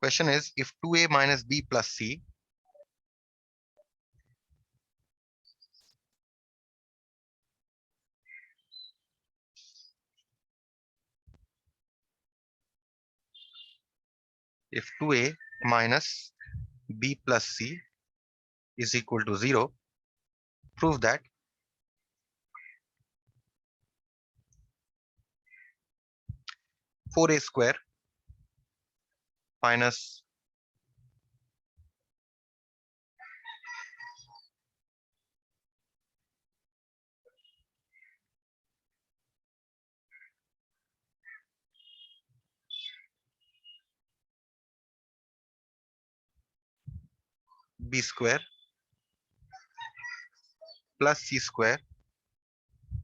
question is, if 2a minus b plus c if 2a minus b plus c is equal to 0, prove that 4a square minus b square plus c square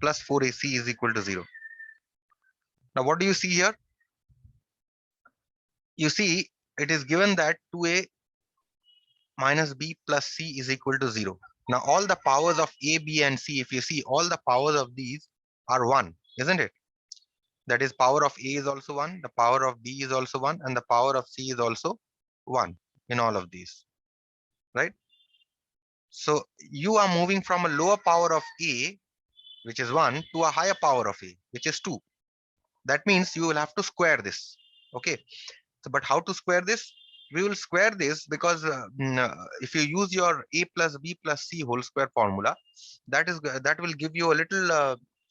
plus 4ac is equal to 0. Now, what do you see here? You see, it is given that 2a minus b plus c is equal to 0. Now, all the powers of a, b, and c, if you see, all the powers of these are 1, isn't it? That is, power of a is also 1, the power of b is also 1, and the power of c is also 1 in all of these, right? So, you are moving from a lower power of a, which is 1, to a higher power of a, which is 2. That means you will have to square this. Okay. So, but how to square this? We will square this because if you use your a plus b plus c whole square formula, that will give you a little.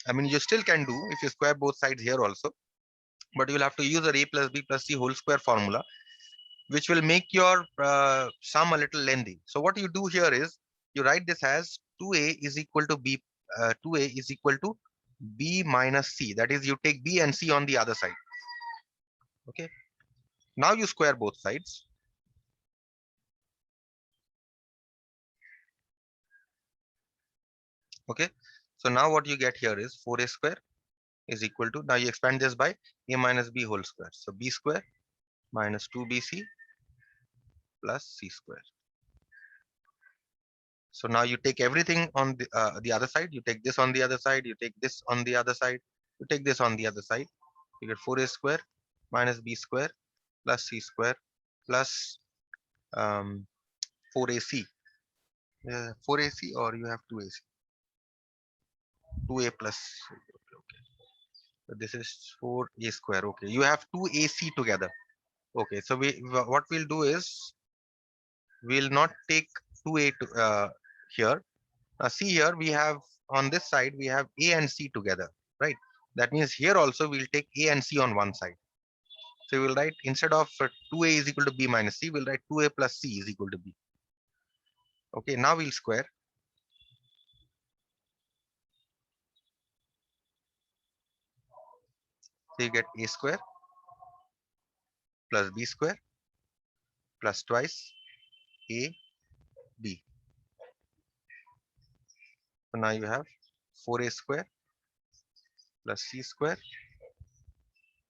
I mean, you still can do if you square both sides here also, but you will have to use a plus b plus c whole square formula, which will make your sum a little lengthy. So what you do here is you write this as 2a is equal to b. 2a is equal to b minus c. That is, you take b and c on the other side. Okay. Now you square both sides. Okay. So now what you get here is 4a square is equal to, now you expand this by a minus b whole square. So b square minus 2bc plus c square. So now you take everything on the other side. You take this on the other side. You take this on the other side. You take this on the other side. You get 4a square minus b square plus c square plus 4ac. 4ac, or you have 2ac. 2a plus. Okay. So this is 4a square. Okay. You have 2ac together. Okay. So what we'll do is we'll not take 2a to, here. See here, we have on this side, we have A and C together, right? That means here also we'll take A and C on one side. So we'll write, instead of 2a is equal to b minus c, we'll write 2a plus c is equal to b. Okay, now we'll square. So you get a square plus b square plus twice a b. So now you have 4a square plus c square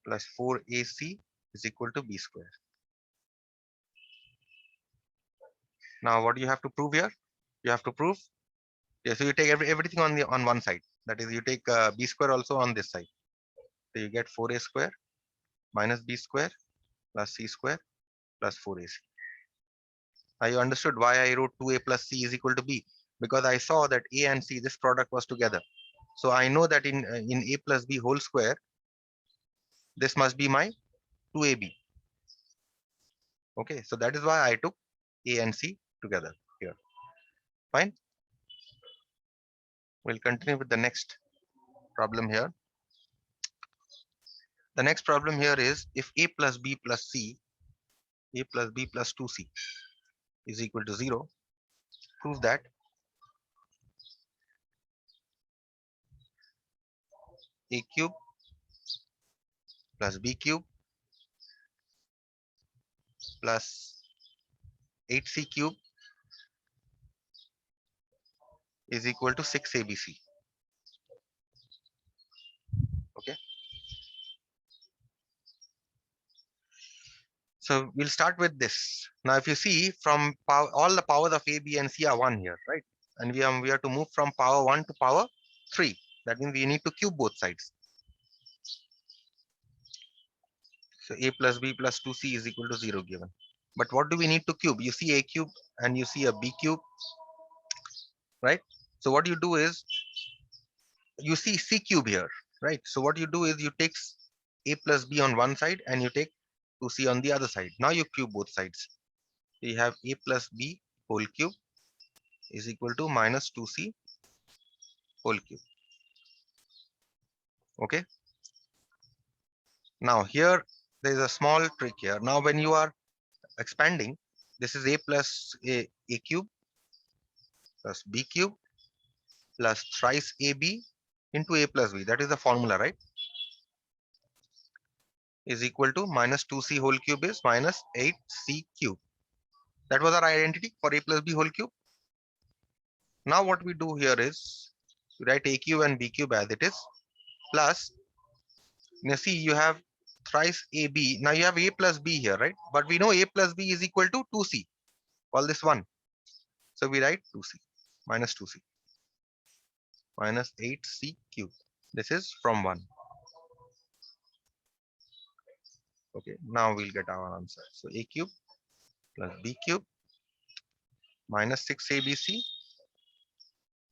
plus 4ac is equal to b square. Now what do you have to prove here? You have to prove, yeah, so you take everything on one side. That is, you take b square also on this side. So you get 4a square minus b square plus c square plus 4ac. Now you understood why I wrote 2a plus c is equal to b, because I saw that a and c, this product was together. So I know that in a plus b whole square, this must be my 2ab. Okay, so that is why I took a and c together here. Fine. We'll continue with the next problem here. The next problem here is, if a plus b plus c, a plus b plus 2c is equal to 0, prove that a cube plus b cube plus 8c cube is equal to 6abc. Okay. So we'll start with this. Now, if you see, from power, all the powers of a, b, and c are 1 here, right? And we are to move from power 1 to power 3. That means we need to cube both sides. So a plus b plus 2c is equal to 0 given. But what do we need to cube? You see a cube and you see a b cube, right? So what you do is you see c cube here, right? So what you do is you take a plus b on one side and you take 2c on the other side. Now you cube both sides. You have a plus b whole cube is equal to minus 2c whole cube. Okay. Now here there is a small trick here. Now when you are expanding, this is a plus a cube plus b cube plus thrice ab into a plus b. That is the formula, right? Is equal to minus 2c whole cube is minus 8c cube. That was our identity for a plus b whole cube. Now what we do here is we write a cube and b cube as it is plus, now see you have thrice ab. Now you have a plus b here, right? But we know a plus b is equal to 2c. Call this 1. So we write 2c minus 2c minus 8c cube. This is from 1. Okay, now we'll get our answer. So a cube plus b cube minus 6abc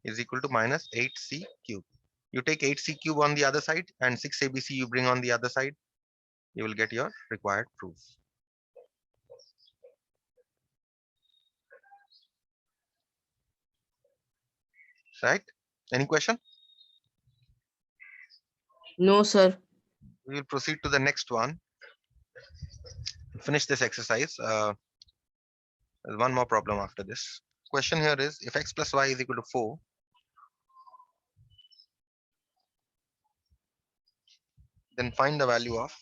is equal to minus 8c cube. You take 8c cube on the other side and 6abc you bring on the other side. You will get your required proof. Right? Any question? No, sir. We will proceed to the next one. Finish this exercise. There's one more problem after this. Question here is if x plus y is equal to 4, then find the value of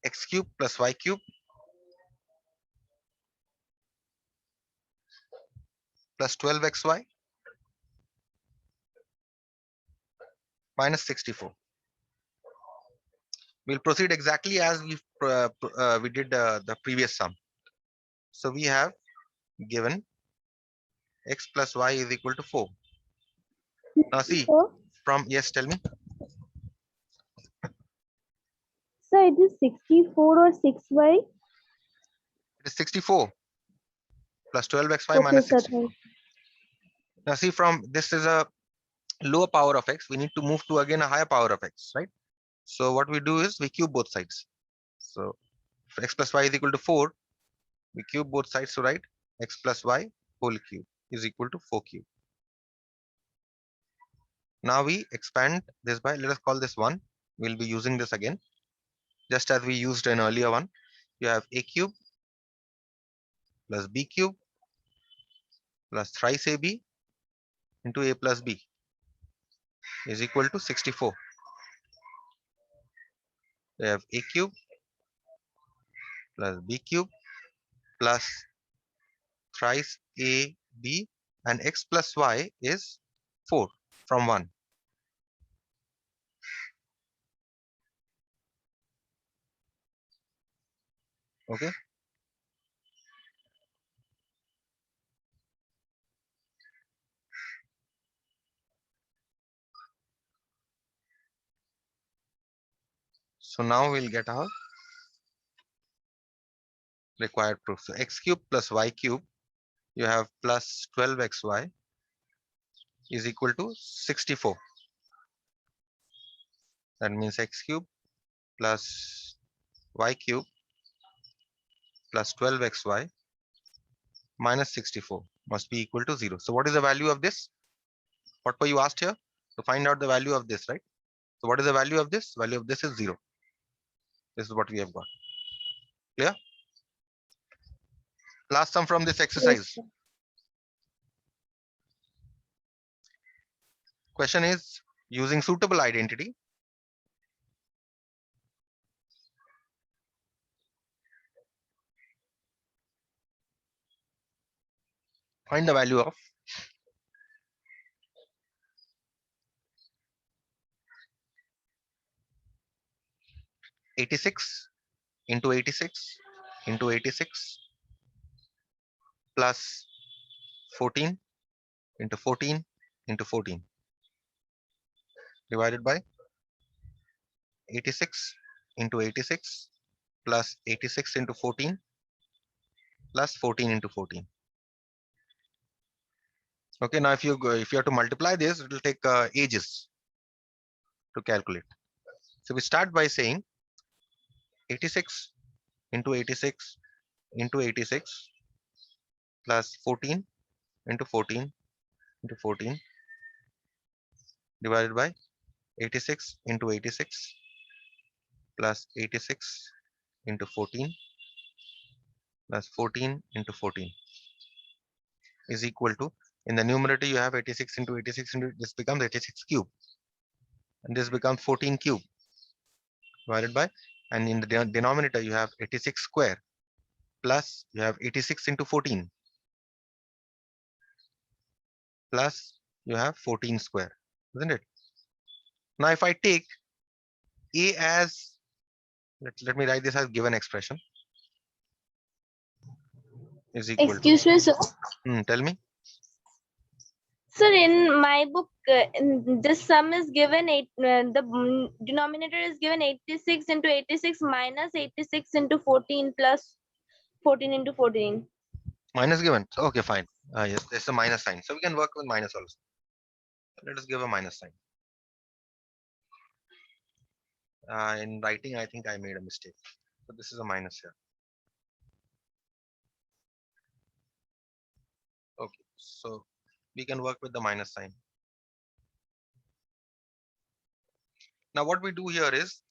x cube plus y cube plus 12xy minus 64. We'll proceed exactly as we did the previous sum. So we have given x plus y is equal to 4. Now see, 64. from, yes, tell me. So it is 64 or 6y? It is 64 plus 12xy Okay, minus sir. 64. Now see, from this is a lower power of x, we need to move to again a higher power of x, right? So what we do is we cube both sides. So if x plus y is equal to 4, we cube both sides to write x plus y whole cube is equal to 4 cube. Now we expand this by, let us call this 1. We'll be using this again, just as we used an earlier one. You have a cube plus b cube plus thrice ab into a plus b is equal to 64. We have a cube plus b cube plus thrice a b, and x plus y is 4 from 1. Okay. So now we'll get our required proof. So x cube plus y cube, you have plus 12xy is equal to 64. That means x cube plus y cube plus 12xy minus 64 must be equal to 0. So what is the value of this? What were you asked here? To find out the value of this, right? So what is the value of this? Value of this is 0. This is what we have got. Clear? Last sum from this Yes, exercise. sir. Question is, using suitable identity, find the value of (86 into 86 into 86 plus 14 into 14 into 14 divided by 86 into 86 plus 86 into 14 plus 14 into 14. Okay, now if you have to multiply this, it will take ages to calculate. So we start by saying 86 into 86 into 86 plus 14 into 14 into 14 divided by 86 into 86 plus 86 into 14 plus 14 into 14 is equal to, in the numerator you have 86 into 86 into, this becomes 86 cube, and this becomes 14 cube divided by, and in the denominator you have 86 square plus you have 86 into 14 plus you have 14 square, isn't it? Now if I take a as, let me write this as given expression, is equal to, Excuse me, sir. tell me. Sir, in my book, this sum is given the denominator is given 86 into 86 minus 86 into 14 plus 14 into 14. Minus given. So, okay, fine. Yes, there's a minus sign. So we can work with minus also. Let us give a minus sign. In writing, I think I made a mistake. So this is a minus here. Okay, so we can work with the minus sign. Now what we do here is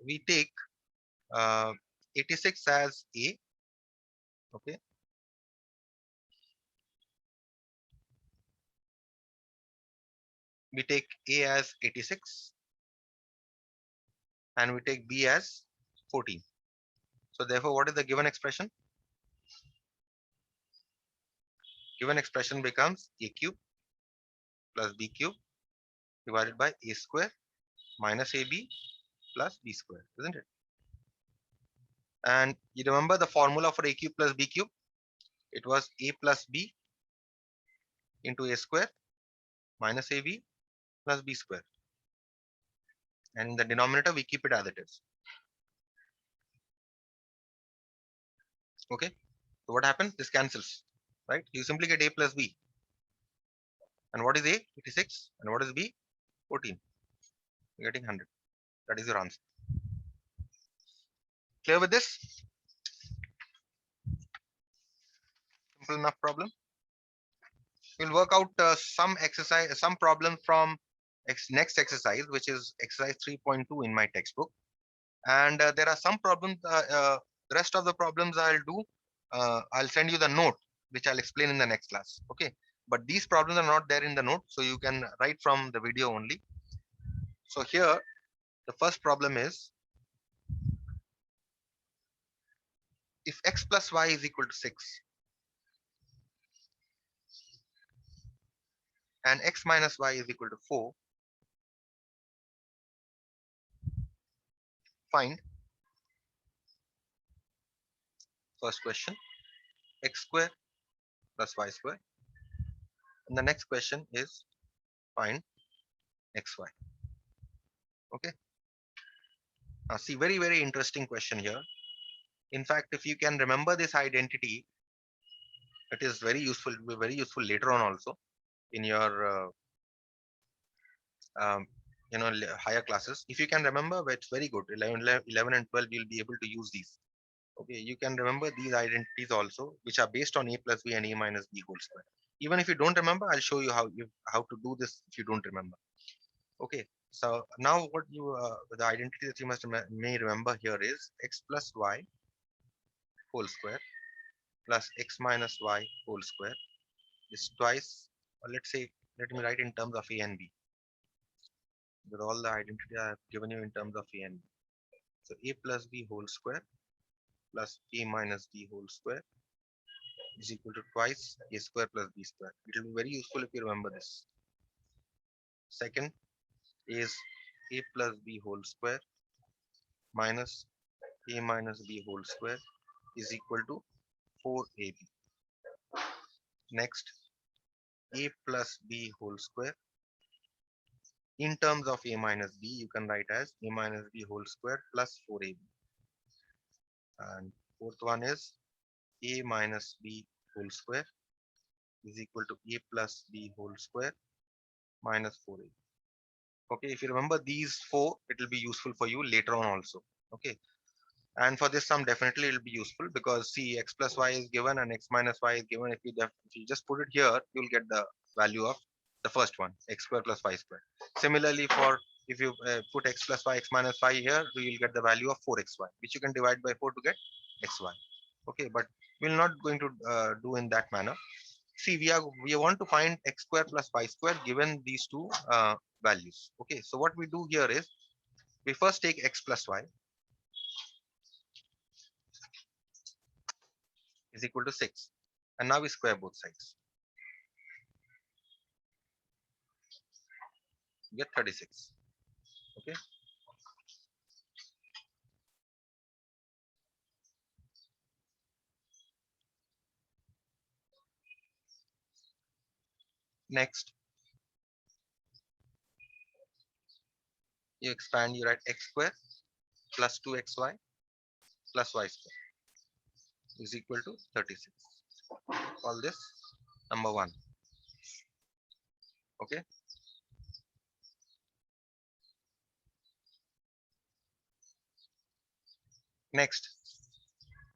we take 86 as A. Okay. We take A as 86 and we take B as 14. So therefore, what is the given expression? Given expression becomes A cube plus B cube divided by A square minus AB plus B square, isn't it? And you remember the formula for A cube plus B cube? It was A plus B into A square minus AB plus B square. And in the denominator, we keep it as it is. Okay. So what happens? This cancels, right? You simply get A plus B. And what is A? 86. And what is B? 14. You're getting 100. That is your answer. Clear with this? Simple enough problem. We'll work out some exercise, some problem from next exercise, which is exercise 3.2 in my textbook. And there are some problems. The rest of the problems I'll do. I'll send you the note, which I'll explain in the next class. Okay. But these problems are not there in the note, so you can write from the video only. So here, the first problem is, if x plus y is equal to 6 and x minus y is equal to 4, find, first question, x square plus y square. And the next question is, find xy. Okay. Now see, very, very interesting question here. In fact, if you can remember this identity, it is very useful. It will be very useful later on also in your um, higher classes. If you can remember, it's very good. 11 and 12, you'll be able to use these. Okay, you can remember these identities also, which are based on a plus b and a minus b whole square. Even if you don't remember, I'll show you how to do this if you don't remember. Okay, so now what you the identity that you may remember here is x plus y whole square plus x minus y whole square is twice, or let's say, let me write in terms of a and b. With all the identity I have given you in terms of a and b. So a plus b whole square plus a minus b whole square is equal to twice a square plus b square. It will be very useful if you remember this. Second is a plus b whole square minus a minus b whole square is equal to 4ab. Next, a plus b whole square. In terms of a minus b, you can write as a minus b whole square plus 4ab. And fourth one is a minus b whole square is equal to a plus b whole square minus 4ab. Okay, if you remember these four, it will be useful for you later on also. Okay, and for this sum definitely it will be useful because see, x plus y is given and x minus y is given. If you just put it here, you'll get the value of the first one, x square plus y square. Similarly, for if you put x plus y, x minus y here, you will get the value of 4xy, which you can divide by 4 to get xy. Okay, but we're not going to do in that manner. See, we want to find x square plus y square given these two values. Okay, so what we do here is we first take x plus y is equal to 6, and now we square both sides. You get 36. Okay, next you expand, you write x square plus 2xy plus y square is equal to 36. Call this number 1. Okay, next,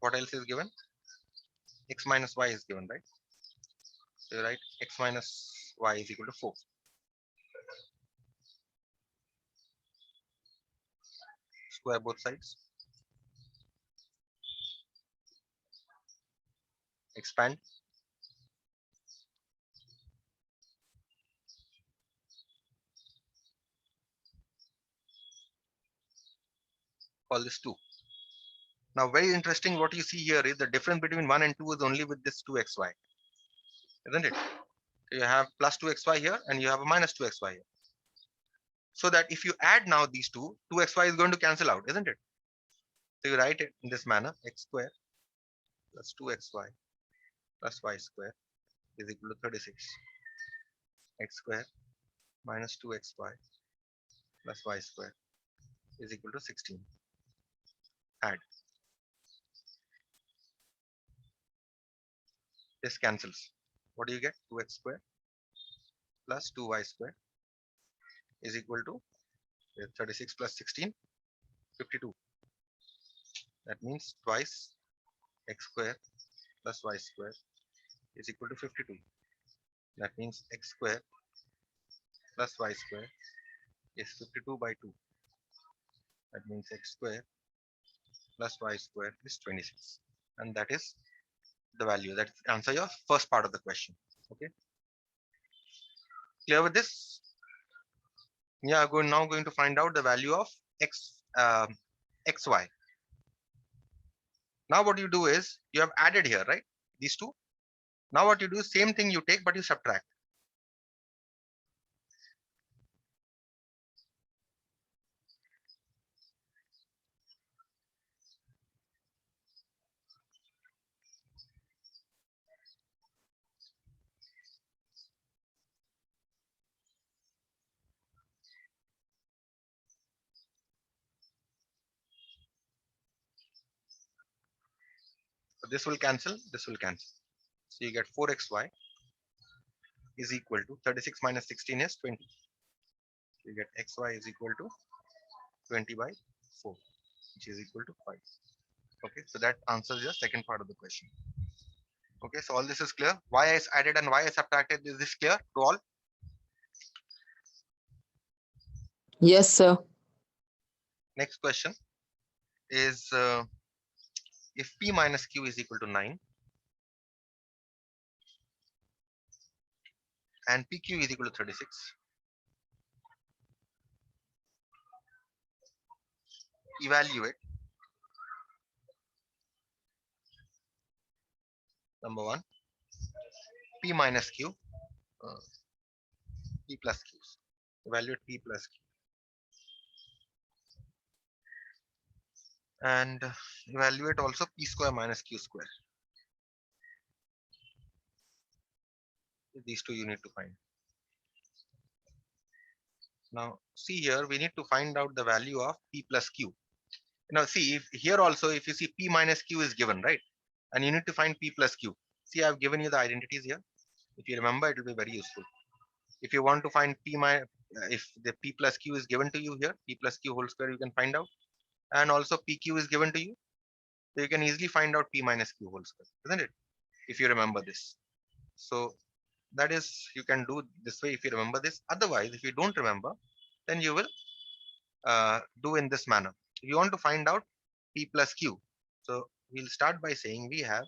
what else is given? X minus y is given, right? So you write x minus y is equal to 4. Square both sides, expand, call this 2. Now very interesting, what you see here is the difference between 1 and 2 is only with this 2xy, isn't it? You have plus 2xy here and you have a minus 2xy here. So that if you add now these two, 2xy is going to cancel out, isn't it? So you write it in this manner, x square plus 2xy plus y square is equal to 36. X square minus 2xy plus y square is equal to 16. Add. This cancels. What do you get? 2x square plus 2y square is equal to 36 plus 16, 52. That means twice x square plus y square is equal to 52. That means x square plus y square is 52 by 2. That means x square plus y square is 26. And that is the value. That answer your first part of the question. Okay. Clear with this? Yeah, now going to find out the value of xy. Now what you do is you have added here, right? These two. Now what you do, same thing you take, but you subtract. So this will cancel, this will cancel. So you get 4xy is equal to 36 minus 16 is 20. You get xy is equal to 20 by 4, which is equal to 5. Okay, so that answers your second part of the question. Okay, so all this is clear. Why is added and why is subtracted? Is this clear to all? Yes, sir. Next question is if p minus q is equal to 9 and pq is equal to 36, evaluate number 1 p minus q, p plus q. Evaluate p plus q and evaluate also p square minus q square. These two you need to find. Now see here, we need to find out the value of p plus q. Now see, if here also, if you see p minus q is given, right? And you need to find p plus q. See, I've given you the identities here. If you remember, it will be very useful. If you want to find if the p plus q is given to you here, p plus q whole square, you can find out. And also pq is given to you. So you can easily find out p minus q whole square, isn't it? If you remember this. So that is, you can do this way if you remember this. Otherwise, if you don't remember, then you will do in this manner. If you want to find out p plus q, so we'll start by saying we have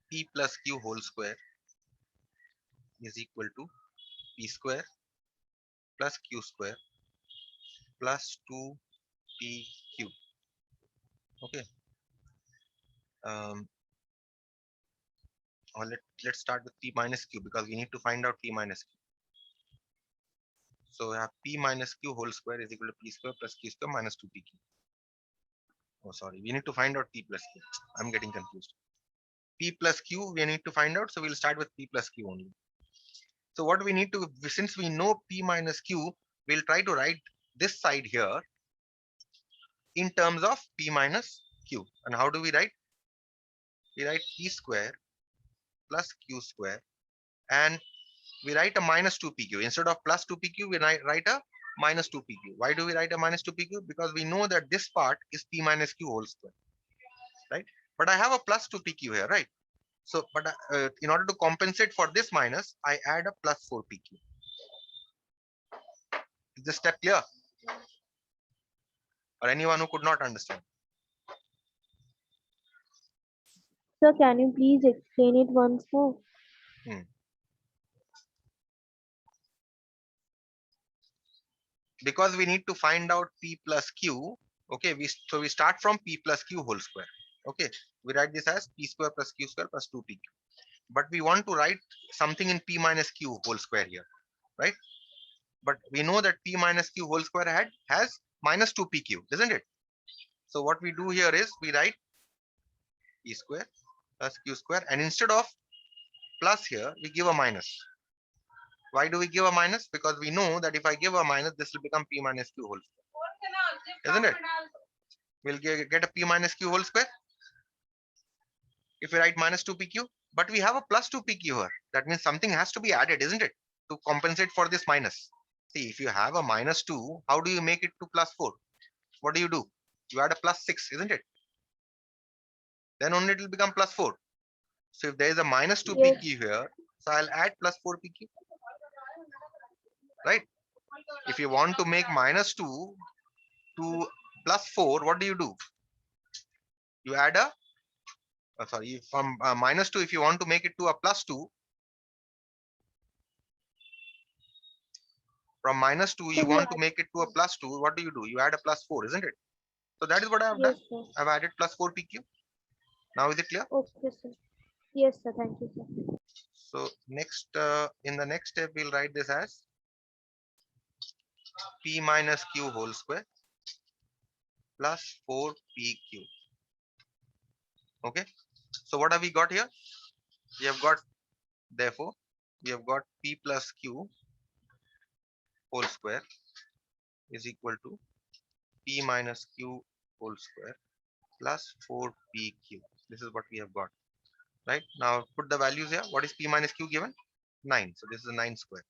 p plus q whole square is equal to p square plus q square plus 2pq. Okay. Or let's start with p minus q, because we need to find out p minus q. So we have p minus q whole square is equal to p square plus q square minus 2pq. Oh, sorry, we need to find out p plus q. I'm getting confused. P plus q we need to find out, so we'll start with p plus q only. So what we need to, since we know p minus q, we'll try to write this side here in terms of p minus q. And how do we write? We write p square plus q square, and we write a minus 2pq. Instead of plus 2pq, we write a minus 2pq. Why do we write a minus 2pq? Because we know that this part is p minus q whole square, right? But I have a plus 2pq here, right? So, but in order to compensate for this minus, I add a plus 4pq. Is this step clear? Or anyone who could not understand? Sir, can you please explain it once more? Because we need to find out p plus q. Okay, so we start from p plus q whole square. Okay, we write this as p square plus q square plus 2pq. But we want to write something in p minus q whole square here, right? But we know that p minus q whole square has minus 2pq, isn't it? So what we do here is we write p square plus q square, and instead of plus here, we give a minus. Why do we give a minus? Because we know that if I give a minus, this will become p minus q whole square, isn't it? We'll get a p minus q whole square if we write minus 2pq, but we have a plus 2pq here. That means something has to be added, isn't it, to compensate for this minus. See, if you have a minus 2, how do you make it to plus 4? What do? You add a plus 6, isn't it? Then only it will become plus 4. So if there is a minus 2pq here, so I'll add plus 4pq, right? If you want to make minus 2 to plus 4, what do? You add a sorry, from minus 2, if you want to make it to a plus 2, from minus 2 you want to make it to a plus 2, what do? You add a plus 4, isn't it? So that is what I have done. Sir. I've added plus 4pq. Now is it clear? Okay, sir. Yes, sir. Thank you, sir. So next, in the next step, we'll write this as p minus q whole square plus 4pq. Okay. So what have we got here? We have got, therefore, we have got p plus q whole square is equal to p minus q whole square plus 4pq. This is what we have got. Right. Now put the values here. What is p minus q given? 9. So this is a 9 square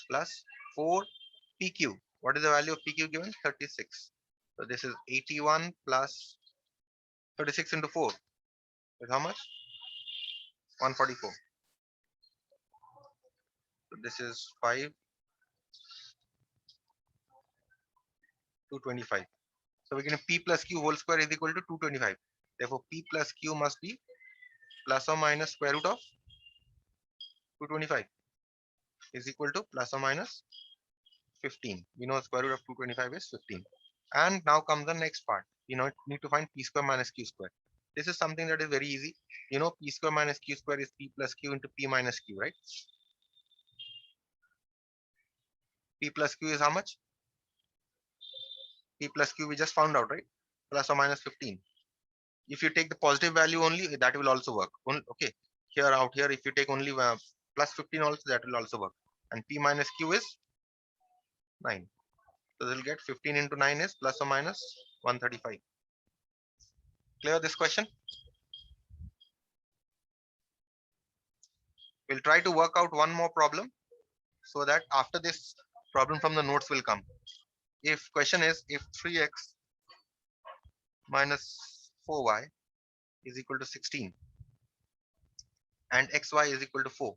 plus 4pq. What is the value of pq given? 36. So this is 81 plus 36 into 4. Is how much? 144. So this is 5 225. So we can p plus q whole square is equal to 225. Therefore p plus q must be plus or minus square root of 225 is equal to plus or minus 15. We know square root of 225 is 15. And now comes the next part. You need to find p square minus q square. This is something that is very easy. You know, p square minus q square is p plus q into p minus q, right? P plus q is how much? P plus Q we just found out, right? Plus or minus 15. If you take the positive value only, that will also work. Okay, here out here, if you take only plus 15 also, that will also work. And P minus Q is 9. So they'll get 15 into 9 is plus or minus 135. Clear this question? We'll try to work out one more problem so that after this problem from the notes will come. If question is if 3x minus 4y is equal to 16 and xy is equal to 4,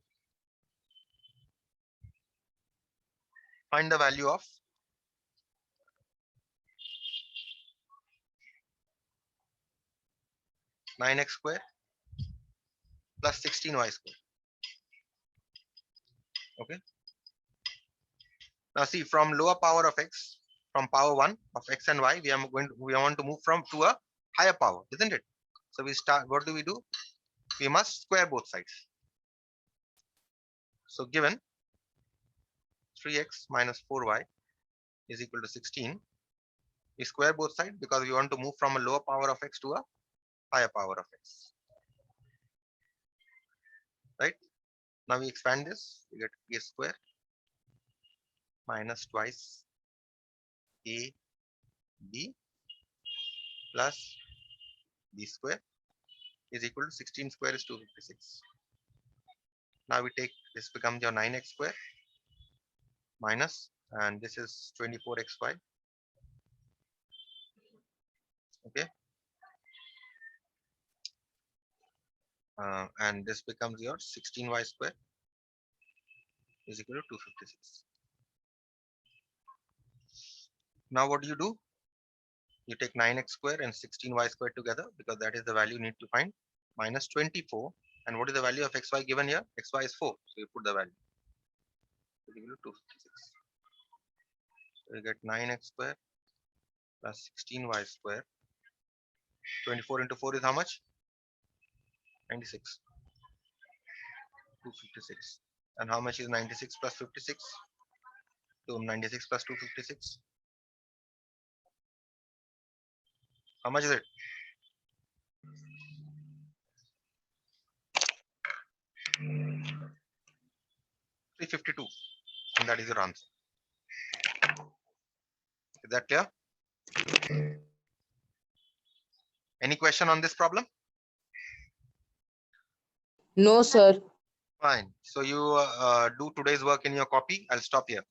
find the value of (9x square plus 16y square). Okay. Now see, from lower power of x, from power 1 of x and y, we want to move from to a higher power, isn't it? So we start. What do? We must square both sides. So given 3x minus 4y is equal to 16, we square both sides because we want to move from a lower power of x to a higher power of x. Right? Now we expand this, we get a square minus twice a b plus b square is equal to 16 square is 256. Now we take this, becomes your 9x square minus, and this is 24xy. Okay. And this becomes your 16y square is equal to 256. Now what do? You take 9x square and 16y square together because that is the value you need to find, minus 24. And what is the value of xy given here? Xy is 4. So you put the value. So you will 256. So you get 9x square plus 16y square. 24 into 4 is how much? 96. 256. And how much is 96 plus 56? So 96 plus 256. How much is it? $352. And that is your answer. Is that clear? Any question on this problem? No, sir. Fine. So you do today's work in your copy. I'll stop here.